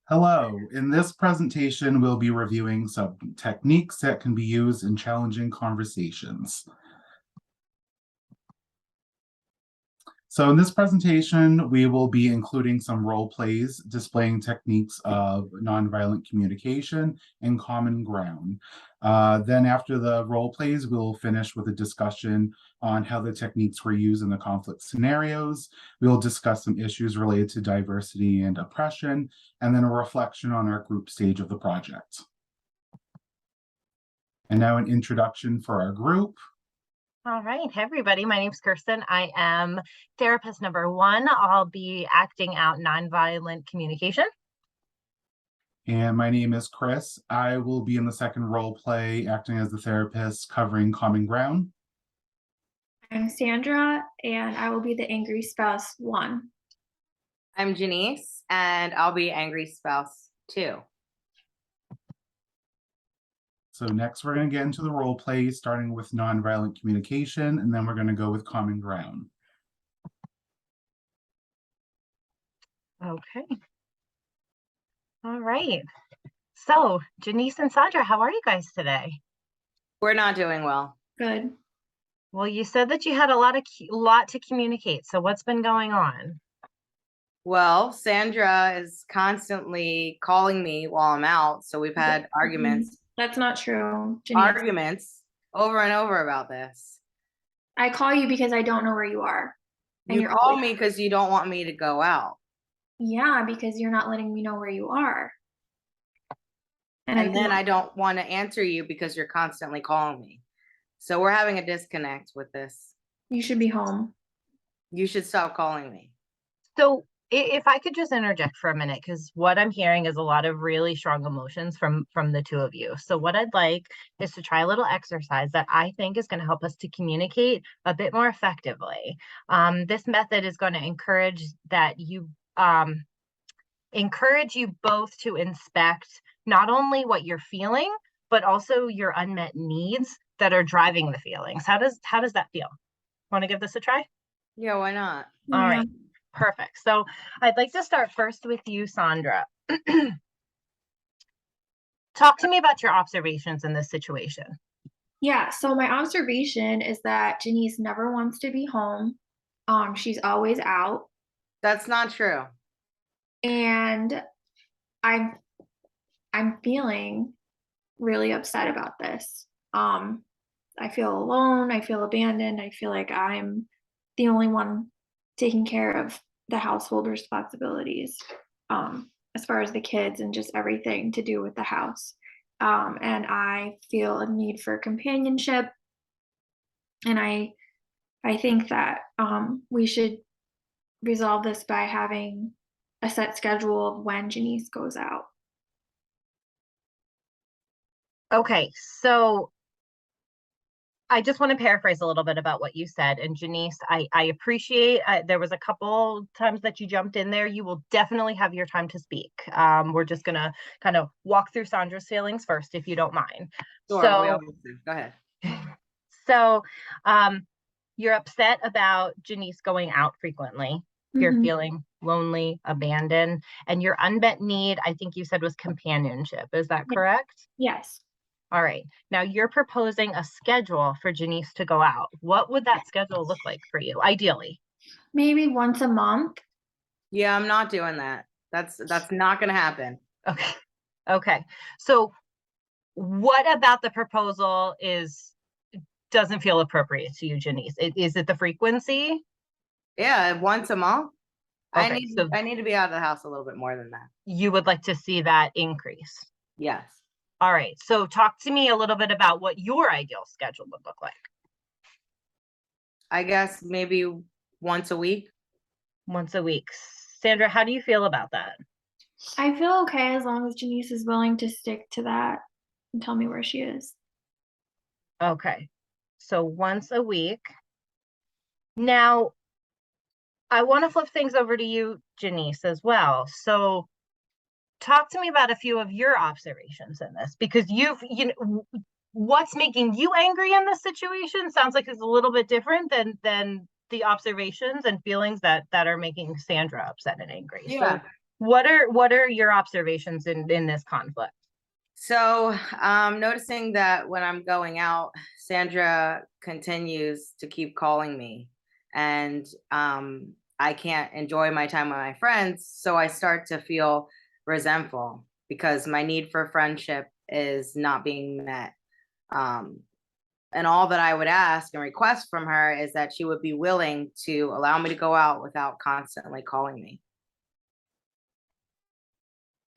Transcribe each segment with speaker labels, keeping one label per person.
Speaker 1: Hello, in this presentation, we'll be reviewing some techniques that can be used in challenging conversations. So in this presentation, we will be including some role plays displaying techniques of nonviolent communication and common ground. Then after the role plays, we'll finish with a discussion on how the techniques were used in the conflict scenarios. We'll discuss some issues related to diversity and oppression, and then a reflection on our group stage of the project. And now an introduction for our group.
Speaker 2: All right, hey everybody, my name is Kirsten. I am therapist number 1. I'll be acting out nonviolent communication.
Speaker 1: And my name is Chris. I will be in the second role play, acting as the therapist covering common ground.
Speaker 3: I'm Sandra, and I will be the angry spouse 1.
Speaker 4: I'm Janice, and I'll be angry spouse 2.
Speaker 1: So next we're going to get into the role play, starting with nonviolent communication, and then we're going to go with common ground.
Speaker 2: Okay. All right. So Janice and Sandra, how are you guys today?
Speaker 4: We're not doing well.
Speaker 3: Good.
Speaker 2: Well, you said that you had a lot to communicate. So what's been going on?
Speaker 4: Well, Sandra is constantly calling me while I'm out, so we've had arguments
Speaker 3: That's not true, Janice.
Speaker 4: over and over about this.
Speaker 3: I call you because I don't know where you are. And
Speaker 4: You
Speaker 3: you're
Speaker 4: call
Speaker 3: always-
Speaker 4: me because you don't want me to go out.
Speaker 3: Yeah, because you're not letting me know where you are.
Speaker 4: And then I don't want to answer you because you're constantly calling me. So we're having a disconnect with this.
Speaker 3: You should be home.
Speaker 4: You should stop calling me.
Speaker 2: So if I could just interject for a minute, because what I'm hearing is a lot of really strong emotions from the two of you. So what I'd like is to try a little exercise that I think is going to help us to communicate a bit more effectively. This method is going to encourage you both to inspect not only what you're feeling, but also your unmet needs that are driving the feelings. How does that feel? Want to give this a try?
Speaker 4: Yeah, why not?
Speaker 2: All right. Perfect. So I'd like to start first with you, Sandra. Talk to me about your observations in this situation.
Speaker 3: Yeah, so my observation is that Janice never wants to be home. She's always out.
Speaker 4: That's not true.
Speaker 3: And I'm feeling really upset about this. I feel alone, I feel abandoned, I feel like I'm the only one taking care of the household responsibilities, as far as the kids and just everything to do with the house. And I feel a need for companionship. And I think that we should resolve this by having a set schedule of when Janice goes out.
Speaker 2: Okay, so I just want to paraphrase a little bit about what you said. And Janice, I appreciate, there was a couple times that you jumped in there. You will definitely have your time to speak. We're just going to kind of walk through Sandra's feelings first, if you don't mind.
Speaker 4: Sure,
Speaker 2: so,
Speaker 4: we always do. Go ahead.
Speaker 2: So you're upset about Janice going out frequently. You're feeling lonely, abandoned, and your unmet need, I think you said, was companionship. Is that correct?
Speaker 3: Yes.
Speaker 2: All right. Now you're proposing a schedule for Janice to go out. What would that schedule look like for you, ideally?
Speaker 3: Maybe once a month.
Speaker 4: Yeah, I'm not doing that. That's not going to happen.
Speaker 2: Okay. Okay. So what about the proposal doesn't feel appropriate to you, Janice? Is it the frequency?
Speaker 4: Yeah, once a month.
Speaker 2: Okay,
Speaker 4: I need to be out of the house a little bit more than that.
Speaker 2: You would like to see that increase?
Speaker 4: Yes.
Speaker 2: All right. So talk to me a little bit about what your ideal schedule would look like.
Speaker 4: I guess maybe once a week.
Speaker 2: Once a week. Sandra, how do you feel about that?
Speaker 3: I feel okay as long as Janice is willing to stick to that and tell me where she is.
Speaker 2: Okay. So once a week. Now, I want to flip things over to you, Janice, as well. So talk to me about a few of your observations in this, because what's making you angry in this situation sounds like it's a little bit different than the observations and feelings that are making Sandra upset and angry.
Speaker 4: Yeah.
Speaker 2: So What are your observations in this conflict?
Speaker 4: So I'm noticing that when I'm going out, Sandra continues to keep calling me, and I can't enjoy my time with my friends. So I start to feel resentful because my need for friendship is not being met. And all that I would ask and request from her is that she would be willing to allow me to go out without constantly calling me.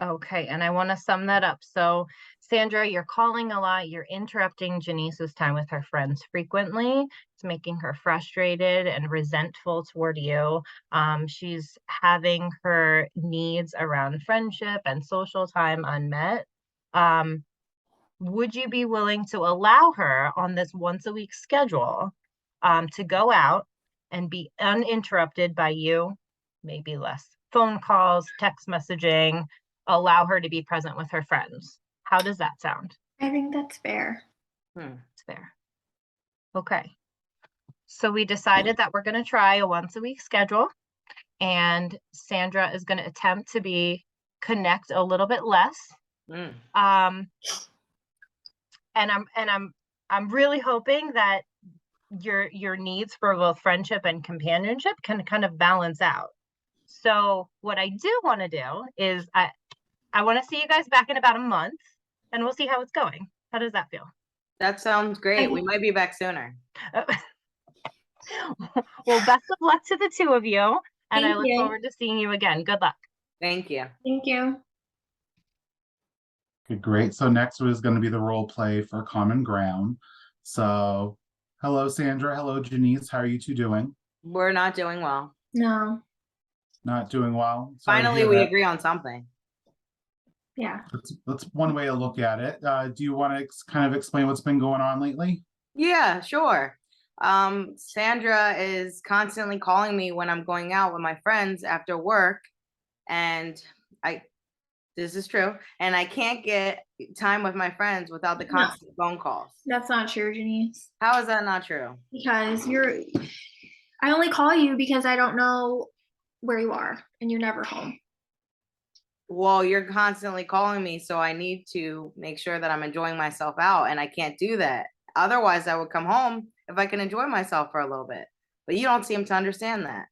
Speaker 2: Okay, and I want to sum that up. So, Sandra, you're calling a lot. You're interrupting Janice's time with her friends frequently. It's making her frustrated and resentful toward you. She's having her needs around friendship and social time unmet. Would you be willing to allow her on this once a week schedule to go out and be uninterrupted by you? Maybe less phone calls, text messaging, allow her to be present with her friends. How does that sound?
Speaker 3: I think that's fair.
Speaker 2: It's fair. Okay. So we decided that we're going to try a once a week schedule, and Sandra is going to attempt to connect a little bit less. And I'm really hoping that your needs for both friendship and companionship can kind of balance out. So what I do want to do is I want to see you guys back in about a month, and we'll see how it's going. How does that feel?
Speaker 4: That sounds great. We might be back sooner.
Speaker 2: Well, best of luck to the two of you, and I
Speaker 3: Thank
Speaker 2: look
Speaker 3: you.
Speaker 2: forward to seeing you again. Good luck.
Speaker 4: Thank you.
Speaker 3: Thank you.
Speaker 1: Okay, great. So next is going to be the role play for Common Ground. So, hello, Sandra. Hello, Janice. How are you two doing?
Speaker 4: We're not doing well.
Speaker 3: No.
Speaker 1: Not doing well. Sorry to
Speaker 4: Finally,
Speaker 1: hear
Speaker 4: we
Speaker 1: that.
Speaker 4: agree on something.
Speaker 3: Yeah.
Speaker 1: That's one way to look at it. Do you want to kind of explain what's been going on lately?
Speaker 4: Yeah, sure. Sandra is constantly calling me when I'm going out with my friends after work, and this is true, and I can't get time with my friends without the
Speaker 3: No.
Speaker 4: constant phone calls.
Speaker 3: That's not true, Janice.
Speaker 4: How is that not true?
Speaker 3: Because I only call you because I don't know where you are and you're never home.
Speaker 4: Well, you're constantly calling me, so I need to make sure that I'm enjoying myself out, and I can't do that. Otherwise, I would come home if I can enjoy myself for a little bit. But you don't seem to understand that.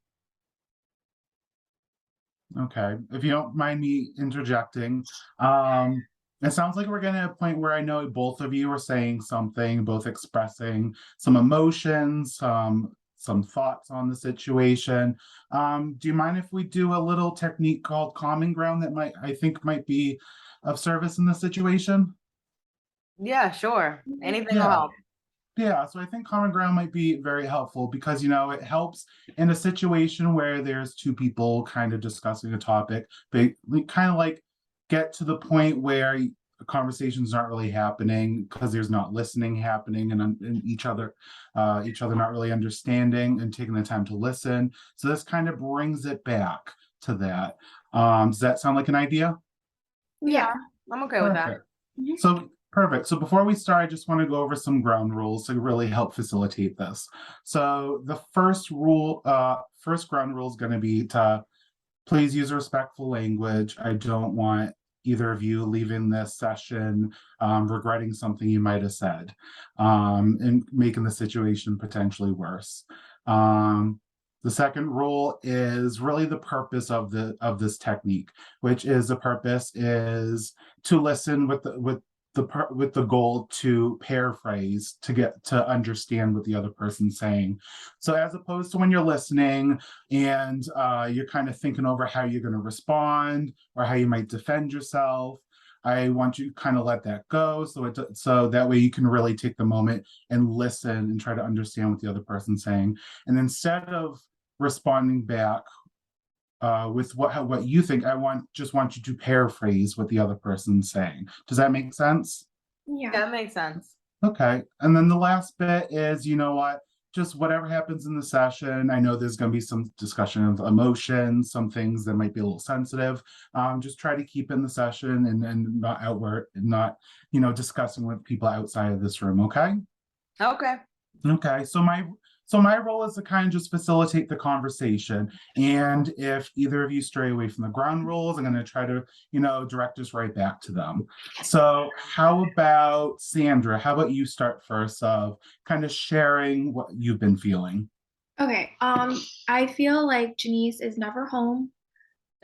Speaker 1: Okay, if you don't mind me interjecting, it sounds like we're getting to a point where I know both of you are saying something, both expressing some emotions, some thoughts on the situation. Do you mind if we do a little technique called Common Ground that I think might be of service in this situation?
Speaker 4: Yeah, sure. Anything will
Speaker 1: Yeah.
Speaker 4: help.
Speaker 1: Yeah, so I think Common Ground might be very helpful because, it helps in a situation where there's two people kind of discussing a topic. They kind of like get to the point where conversations aren't really happening because there's not listening happening and each other not really understanding and taking the time to listen. So this kind of brings it back to that. Does that sound like an idea?
Speaker 3: Yeah.
Speaker 4: I'm okay with that.
Speaker 1: Perfect.
Speaker 3: Mhm.
Speaker 1: So perfect. So before we start, I just want to go over some ground rules to really help facilitate this. So the first ground rule is going to be to please use respectful language. I don't want either of you leaving this session regretting something you might have said and making the situation potentially worse. The second rule is really the purpose of this technique, which is the purpose is to listen with the goal to paraphrase to get to understand what the other person's saying. So as opposed to when you're listening and you're kind of thinking over how you're going to respond or how you might defend yourself, I want you to kind of let that go so that way you can really take the moment and listen and try to understand what the other person's saying. And instead of responding back with what you think, just want you to paraphrase what the other person's saying. Does that make sense?
Speaker 3: Yeah.
Speaker 4: That makes sense.
Speaker 1: Okay. And then the last bit is, just whatever happens in the session. I know there's going to be some discussion of emotions, some things that might be a little sensitive. Just try to keep in the session and not outward, not, discussing with people outside of this room. Okay.
Speaker 4: Okay.
Speaker 1: Okay. So So my role is to kind of just facilitate the conversation. And if either of you stray away from the ground rules, I'm going to try to, direct us right back to them. So how about Sandra? How about you start first of kind of sharing what you've been feeling?
Speaker 3: Okay, I feel like Janice is never home.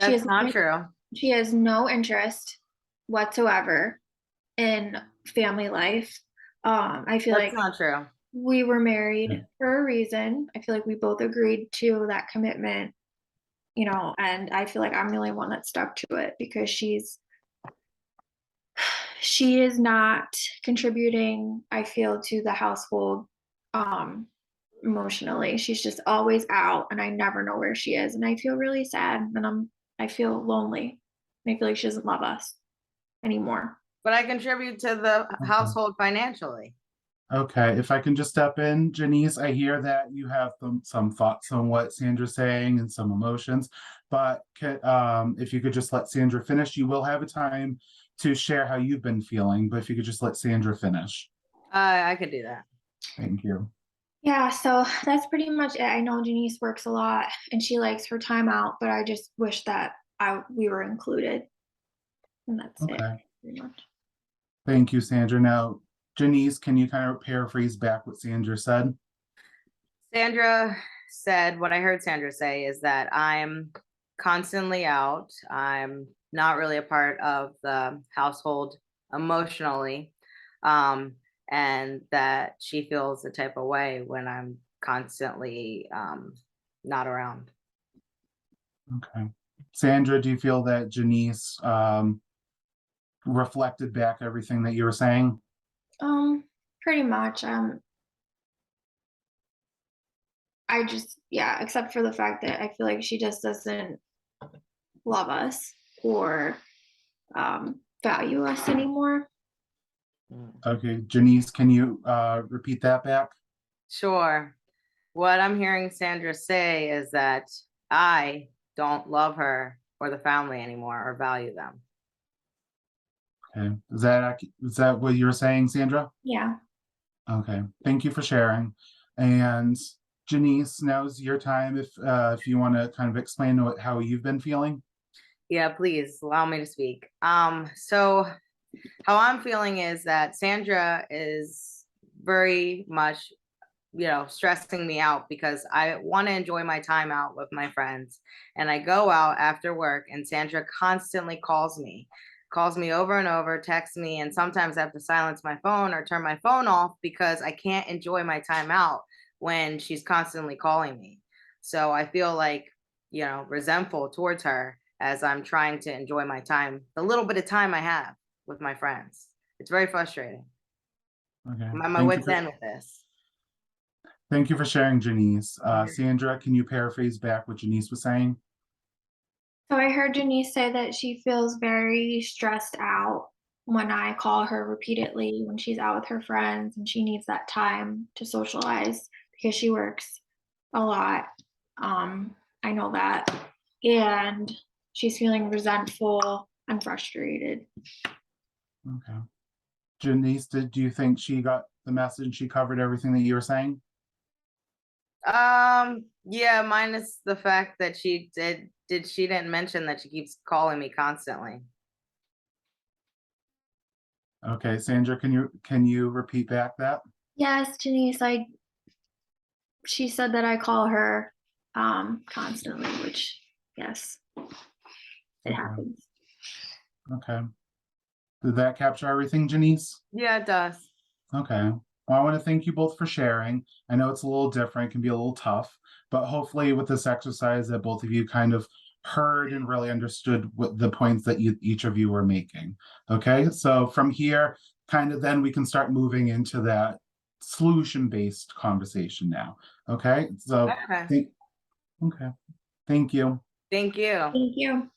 Speaker 3: She
Speaker 4: That's
Speaker 3: is
Speaker 4: not true.
Speaker 3: She has no interest whatsoever in family life. I feel
Speaker 4: That's
Speaker 3: like
Speaker 4: not true.
Speaker 3: we were married
Speaker 1: Yeah.
Speaker 3: for a reason. I feel like we both agreed to that commitment, and I feel like I'm the only one that stuck to it because she is not contributing, I feel, to the household emotionally. She's just always out and I never know where she is. And I feel really sad and I feel lonely. And I feel like she doesn't love us anymore.
Speaker 4: But I contribute to the household financially.
Speaker 1: Okay, if I can just step in, Janice, I hear that you have some thoughts on what Sandra's saying and some emotions, but if you could just let Sandra finish, you will have a time to share how you've been feeling, but if you could just let Sandra finish.
Speaker 4: I could do that.
Speaker 1: Thank you.
Speaker 3: Yeah, so that's pretty much it. I know Janice works a lot and she likes her time out, but I just wish that we were included. And that's it,
Speaker 1: Okay,
Speaker 3: pretty much.
Speaker 1: thank you, Sandra. Now, Janice, can you kind of paraphrase back what Sandra said?
Speaker 4: Sandra said, what I heard Sandra say is that I'm constantly out. I'm not really a part of the household emotionally. And that she feels the type of way when I'm constantly not around.
Speaker 1: Okay. Sandra, do you feel that Janice reflected back everything that you were saying?
Speaker 3: Pretty much. I just, yeah, except for the fact that I feel like she just doesn't love us or value us anymore.
Speaker 1: Okay, Janice, can you repeat that back?
Speaker 4: Sure. What I'm hearing Sandra say is that I don't love her or the family anymore or value them.
Speaker 1: Okay, is that what you were saying, Sandra?
Speaker 3: Yeah.
Speaker 1: Okay, thank you for sharing. And Janice, now's your time if you want to kind of explain how you've been feeling.
Speaker 4: Yeah, please allow me to speak. So how I'm feeling is that Sandra is very much, stressing me out because I want to enjoy my time out with my friends. And I go out after work and Sandra constantly calls me over and over, texts me, and sometimes I have to silence my phone or turn my phone off because I can't enjoy my time out when she's constantly calling me. So I feel like, resentful towards her as I'm trying to enjoy my time, the little bit of time I have with my friends. It's very frustrating.
Speaker 1: Okay,
Speaker 4: I'm at my
Speaker 1: thank you
Speaker 4: wit's
Speaker 1: for,
Speaker 4: end with this.
Speaker 1: thank you for sharing, Janice.
Speaker 4: Okay.
Speaker 1: Sandra, can you paraphrase back what Janice was saying?
Speaker 3: So I heard Janice say that she feels very stressed out when I call her repeatedly when she's out with her friends and she needs that time to socialize because she works a lot. I know that. And she's feeling resentful and frustrated.
Speaker 1: Okay. Janice, do you think she got the message? She covered everything that you were saying?
Speaker 4: Yeah, minus the fact that she didn't mention that she keeps calling me constantly.
Speaker 1: Okay, Sandra, can you repeat back that?
Speaker 3: Yes, Janice, she said that I call her constantly, which yes, it
Speaker 1: Okay.
Speaker 3: happens.
Speaker 1: Okay. Did that capture everything, Janice?
Speaker 4: Yeah, it does.
Speaker 1: Okay. Well, I want to thank you both for sharing. I know it's a little different, it can be a little tough, but hopefully with this exercise that both of you kind of heard and really understood what the points that each of you were making. Okay, so from here, kind of then we can start moving into that solution-based conversation now. Okay, so
Speaker 4: Okay.
Speaker 1: okay. Thank you.
Speaker 4: Thank you.
Speaker 3: Thank you.